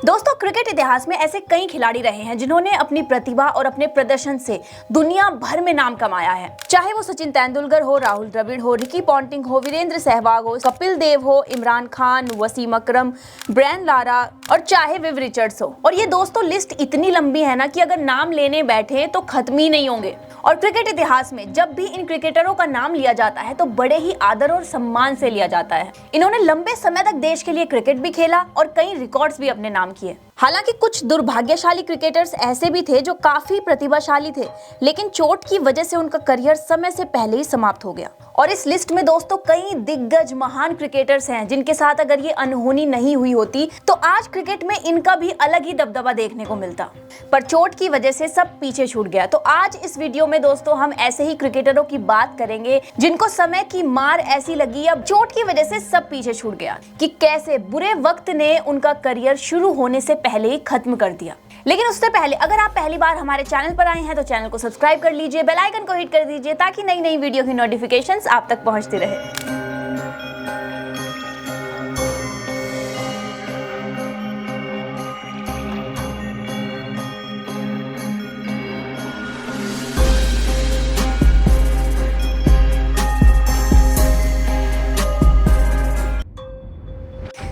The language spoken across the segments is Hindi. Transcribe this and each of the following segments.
दोस्तों, क्रिकेट इतिहास में ऐसे कई खिलाड़ी रहे हैं जिन्होंने अपनी प्रतिभा और अपने प्रदर्शन से दुनिया भर में नाम कमाया है। चाहे वो सचिन तेंदुलकर हो, राहुल द्रविड़ हो, रिकी पॉन्टिंग हो, वीरेंद्र सहवाग हो, कपिल देव हो, इमरान खान, वसीम अकरम, ब्रायन लारा और चाहे विव रिचर्ड्स हो। और ये दोस्तों लिस्ट इतनी लंबी है ना कि अगर नाम लेने बैठे तो खत्म ही नहीं होंगे। और क्रिकेट इतिहास में जब भी इन क्रिकेटरों का नाम लिया जाता है तो बड़े ही आदर और सम्मान से लिया जाता है। इन्होंने लंबे समय तक देश के लिए क्रिकेट भी खेला और कई रिकॉर्ड्स भी अपने नाम किए। हालांकि कुछ दुर्भाग्यशाली क्रिकेटर्स ऐसे भी थे जो काफी प्रतिभाशाली थे, लेकिन चोट की वजह से उनका करियर समय से पहले ही समाप्त हो गया। और इस लिस्ट में दोस्तों कई दिग्गज महान क्रिकेटर्स हैं जिनके साथ अगर ये अनहोनी नहीं हुई होती तो आज क्रिकेट में इनका भी अलग ही दबदबा देखने को मिलता, पर चोट की वजह से सब पीछे छूट गया। तो आज इस वीडियो में दोस्तों हम ऐसे ही क्रिकेटरों की बात करेंगे जिनको समय की मार ऐसी लगी, अब चोट की वजह से सब पीछे छूट गया, कि कैसे बुरे वक्त ने उनका करियर शुरू होने से पहले ही खत्म कर दिया। लेकिन उससे पहले अगर आप पहली बार हमारे चैनल पर आए हैं तो चैनल को सब्सक्राइब कर लीजिए, बेल आइकन को हिट कर दीजिए ताकि नई नई वीडियो की नोटिफिकेशंस आप तक पहुंचती रहे।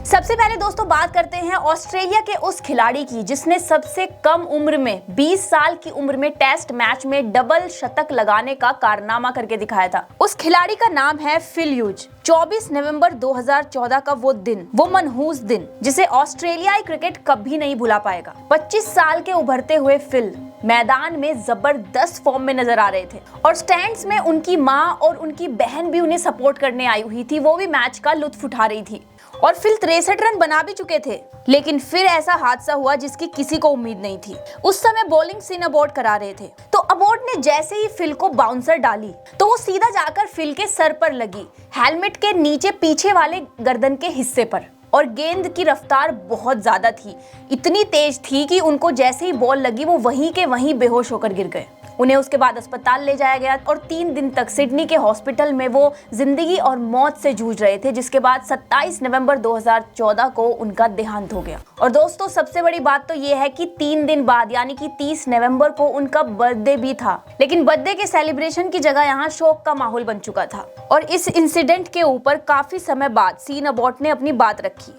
सबसे पहले दोस्तों बात करते हैं ऑस्ट्रेलिया के उस खिलाड़ी की जिसने सबसे कम उम्र में 20 साल की उम्र में टेस्ट मैच में डबल शतक लगाने का कारनामा करके दिखाया था। उस खिलाड़ी का नाम है फिल ह्यूज। 24 नवंबर 2014 का वो दिन, वो मनहूस दिन जिसे ऑस्ट्रेलियाई क्रिकेट कभी नहीं भुला पाएगा। 25 साल के उभरते हुए फिल मैदान में जबरदस्त फॉर्म में नजर आ रहे थे और स्टैंड्स में उनकी माँ और उनकी बहन भी उन्हें सपोर्ट करने आई हुई थी, वो भी मैच का लुत्फ उठा रही थी। और फिल 63 रन बना भी चुके थे, लेकिन फिर ऐसा हादसा हुआ जिसकी किसी को उम्मीद नहीं थी। उस समय बॉलिंग सीन अबॉट करा रहे थे, तो अबॉट ने जैसे ही फिल को बाउंसर डाली तो वो सीधा जाकर फिल के सर पर लगी, हेलमेट के नीचे पीछे वाले गर्दन के हिस्से पर। और गेंद की रफ्तार बहुत ज्यादा थी, इतनी तेज थी कि उनको जैसे ही बॉल लगी वो वहीं के वहीं बेहोश होकर गिर गए। उन्हें उसके बाद अस्पताल ले जाया गया और 3 दिन तक सिडनी के हॉस्पिटल में वो जिंदगी और मौत से जूझ रहे थे, जिसके बाद 27 नवंबर 2014 को उनका देहांत हो गया। और दोस्तों सबसे बड़ी बात तो ये है कि 3 दिन बाद यानी कि 30 नवंबर को उनका बर्थडे भी था, लेकिन बर्थडे के सेलिब्रेशन की जगह यहाँ शोक का माहौल बन चुका था। और इस इंसिडेंट के ऊपर काफी समय बाद सीन अबॉट ने अपनी बात रखी।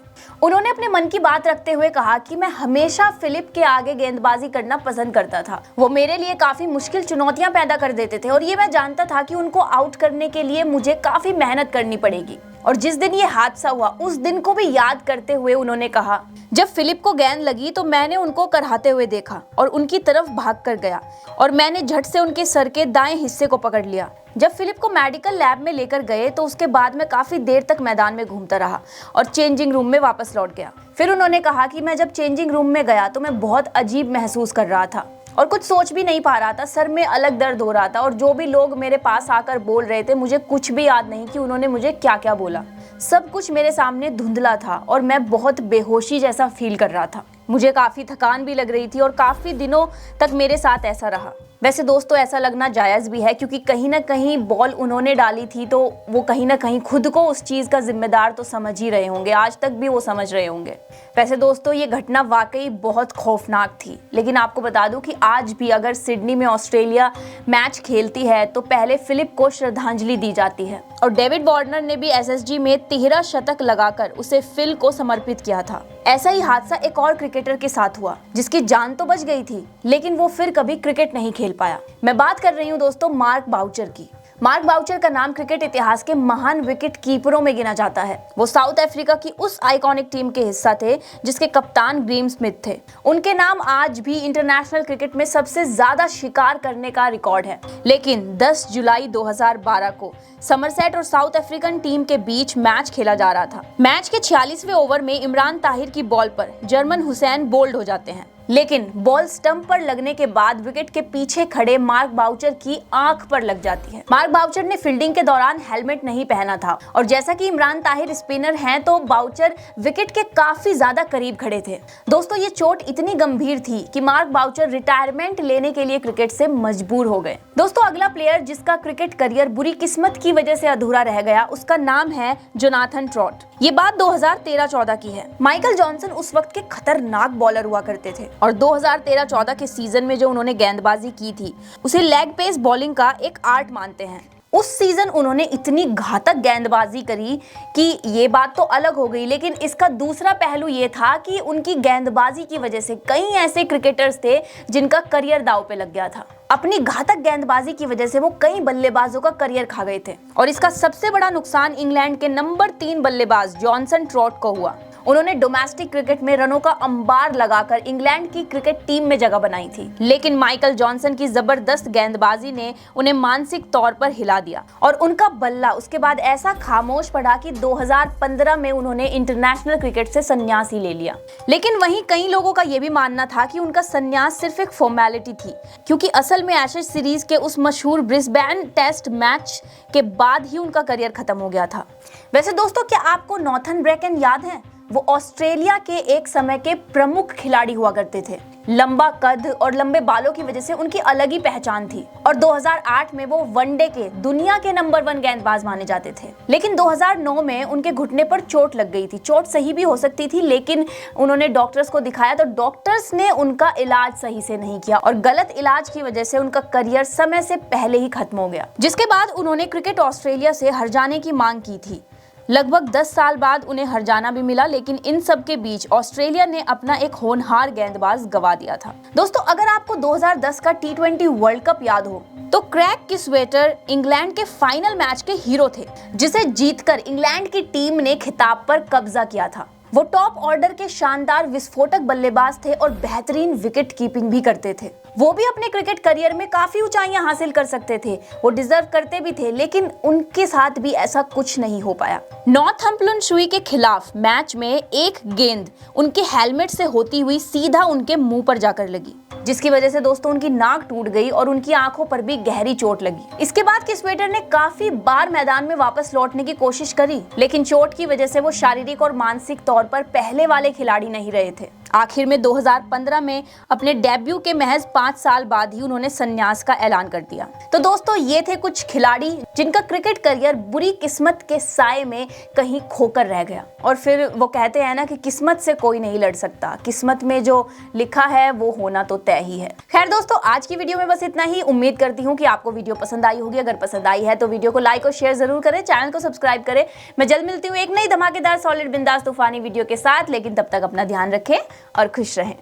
उन्होंने अपने मन की बात रखते हुए कहा कि मैं हमेशा फिलिप के आगे गेंदबाजी करना पसंद करता था। वो मेरे लिए काफी मुश्किल चुनौतियां पैदा कर देते थे और ये मैं जानता था कि उनको आउट करने के लिए मुझे काफी मेहनत करनी पड़ेगी। और जिस दिन ये हादसा हुआ उस दिन को भी याद करते हुए उन्होंने कहा, जब फिलिप को गेंद लगी तो मैंने उनको कराहते हुए देखा और उनकी तरफ भाग कर गया और मैंने झट से उनके सर के दाएं हिस्से को पकड़ लिया। जब फिलिप को मेडिकल लैब में लेकर गए तो उसके बाद मैं काफी देर तक मैदान में घूमता रहा और चेंजिंग रूम में वापस लौट गया। फिर उन्होंने कहा कि मैं जब चेंजिंग रूम में गया तो मैं बहुत अजीब महसूस कर रहा था और कुछ सोच भी नहीं पा रहा था, सर में अलग दर्द हो रहा था और जो भी लोग मेरे पास आकर बोल रहे थे मुझे कुछ भी याद नहीं कि उन्होंने मुझे क्या क्या बोला। सब कुछ मेरे सामने धुंधला था और मैं बहुत बेहोशी जैसा फील कर रहा था। मुझे काफी थकान भी लग रही थी और काफी दिनों तक मेरे साथ ऐसा रहा। वैसे दोस्तों ऐसा लगना जायज़ भी है क्योंकि कहीं ना कहीं बॉल उन्होंने डाली थी तो वो कहीं ना कहीं खुद को उस चीज़ का जिम्मेदार तो समझ ही रहे होंगे, आज तक भी वो समझ रहे होंगे। वैसे दोस्तों ये घटना वाकई बहुत खौफनाक थी, लेकिन आपको बता दूं कि आज भी अगर सिडनी में ऑस्ट्रेलिया मैच खेलती है तो पहले फिलिप को श्रद्धांजलि दी जाती है। और डेविड वार्नर ने भी एसएसजी में 13 शतक लगाकर उसे फिल को समर्पित किया था। ऐसा ही हादसा एक और क्रिकेटर के साथ हुआ जिसकी जान तो बच गई थी, लेकिन वो फिर कभी क्रिकेट नहीं खेल पाया। मैं बात कर रही हूँ दोस्तों मार्क बाउचर की। मार्क बाउचर का नाम क्रिकेट इतिहास के महान विकेट कीपरों में गिना जाता है। वो साउथ अफ्रीका की उस आइकॉनिक टीम के हिस्सा थे जिसके कप्तान ग्रीम स्मिथ थे। उनके नाम आज भी इंटरनेशनल क्रिकेट में सबसे ज्यादा शिकार करने का रिकॉर्ड है। लेकिन 10 जुलाई 2012 को समरसेट और साउथ अफ्रीकन टीम के बीच मैच खेला जा रहा था। मैच के 46वें ओवर में इमरान ताहिर की बॉल पर जर्मन हुसैन बोल्ड हो जाते हैं लेकिन बॉल स्टंप पर लगने के बाद विकेट के पीछे खड़े मार्क बाउचर की आंख पर लग जाती है। मार्क बाउचर ने फील्डिंग के दौरान हेलमेट नहीं पहना था और जैसा कि इमरान ताहिर स्पिनर हैं तो बाउचर विकेट के काफी ज्यादा करीब खड़े थे। दोस्तों ये चोट इतनी गंभीर थी कि मार्क बाउचर रिटायरमेंट लेने के लिए क्रिकेट से मजबूर हो गए। दोस्तों अगला प्लेयर जिसका क्रिकेट करियर बुरी किस्मत की वजह से अधूरा रह गया उसका नाम है जोनाथन ट्रॉट। ये बात 2013-14 की है। माइकल जॉनसन उस वक्त के खतरनाक बॉलर हुआ करते थे और 2013-14 के सीजन में जो उन्होंने गेंदबाजी की थी उसे लेग पेस बॉलिंग का एक आर्ट मानते हैं। उस सीजन उन्होंने इतनी घातक गेंदबाजी करी कि ये बात तो अलग हो गई, लेकिन इसका दूसरा पहलू ये था कि उनकी गेंदबाजी की वजह से कई ऐसे क्रिकेटर्स थे जिनका करियर दांव पे लग गया था। अपनी घातक गेंदबाजी की वजह से वो कई बल्लेबाजों का करियर खा गए थे और इसका सबसे बड़ा नुकसान इंग्लैंड के नंबर 3 बल्लेबाज जॉनसन ट्रॉट को हुआ। उन्होंने डोमेस्टिक क्रिकेट में रनों का अंबार लगाकर इंग्लैंड की क्रिकेट टीम में जगह बनाई थी, लेकिन माइकल जॉनसन की जबरदस्त गेंदबाजी ने उन्हें मानसिक तौर पर हिला दिया और उनका बल्ला उसके बाद ऐसा खामोश पड़ा कि 2015 में उन्होंने इंटरनेशनल क्रिकेट से संन्यास ही ले लिया। लेकिन वहीं कई लोगों का यह भी मानना था कि उनका संन्यास सिर्फ एक फॉर्मेलिटी थी, क्योंकि असल में एशेज सीरीज के उस मशहूर ब्रिस्बेन टेस्ट मैच के बाद ही उनका करियर खत्म हो गया था। वैसे दोस्तों क्या आपको नॉर्थन ब्रेकन याद है? वो ऑस्ट्रेलिया के एक समय के प्रमुख खिलाड़ी हुआ करते थे। लंबा कद और लंबे बालों की वजह से उनकी अलग ही पहचान थी और 2008 में वो वनडे के दुनिया के नंबर 1 गेंदबाज माने जाते थे। लेकिन 2009 में उनके घुटने पर चोट लग गई थी। चोट सही भी हो सकती थी, लेकिन उन्होंने डॉक्टर्स को दिखाया तो डॉक्टर्स ने उनका इलाज सही से नहीं किया और गलत इलाज की वजह से उनका करियर समय से पहले ही खत्म हो गया, जिसके बाद उन्होंने क्रिकेट ऑस्ट्रेलिया से हट जाने की मांग की थी। लगभग 10 साल बाद उन्हें हरजाना भी मिला, लेकिन इन सब के बीच ऑस्ट्रेलिया ने अपना एक होनहार गेंदबाज गवा दिया था। दोस्तों अगर आपको 2010 का T20 वर्ल्ड कप याद हो तो क्रैग किस्वेटर इंग्लैंड के फाइनल मैच के हीरो थे, जिसे जीतकर इंग्लैंड की टीम ने खिताब पर कब्जा किया था। वो टॉप ऑर्डर के शानदार विस्फोटक बल्लेबाज थे और बेहतरीन विकेट कीपिंग भी करते थे। वो भी अपने क्रिकेट करियर में काफी ऊंचाइयां हासिल कर सकते थे, वो डिजर्व करते भी थे, लेकिन उनके साथ भी ऐसा कुछ नहीं हो पाया। नॉर्थम्प्टनशायर के खिलाफ मैच में एक गेंद उनके हेलमेट से होती हुई सीधा उनके मुंह पर जाकर लगी, जिसकी वजह से दोस्तों उनकी नाक टूट गई और उनकी आंखों पर भी गहरी चोट लगी। इसके बाद किस्वेटर ने काफी बार मैदान में वापस लौटने की कोशिश करी, लेकिन चोट की वजह से वो शारीरिक और मानसिक तौर पर पहले वाले खिलाड़ी नहीं रहे थे। आखिर में 2015 में अपने डेब्यू के महज 5 साल बाद ही उन्होंने संन्यास का ऐलान कर दिया। तो दोस्तों ये थे कुछ खिलाड़ी जिनका क्रिकेट करियर बुरी किस्मत के साए में कहीं खोकर रह गया। और फिर वो कहते हैं ना कि किस्मत से कोई नहीं लड़ सकता, किस्मत में जो लिखा है वो होना तो तय ही है। खैर दोस्तों आज की वीडियो में बस इतना ही। उम्मीद करती हूँ कि आपको वीडियो पसंद आई होगी। अगर पसंद आई है तो वीडियो को लाइक और शेयर जरूर करें, चैनल को सब्सक्राइब करें। मैं जल्द मिलती हूँ एक नई धमाकेदार सॉलिड बिंदास तूफानी वीडियो के साथ, लेकिन तब तक अपना ध्यान रखें और खुश रहें।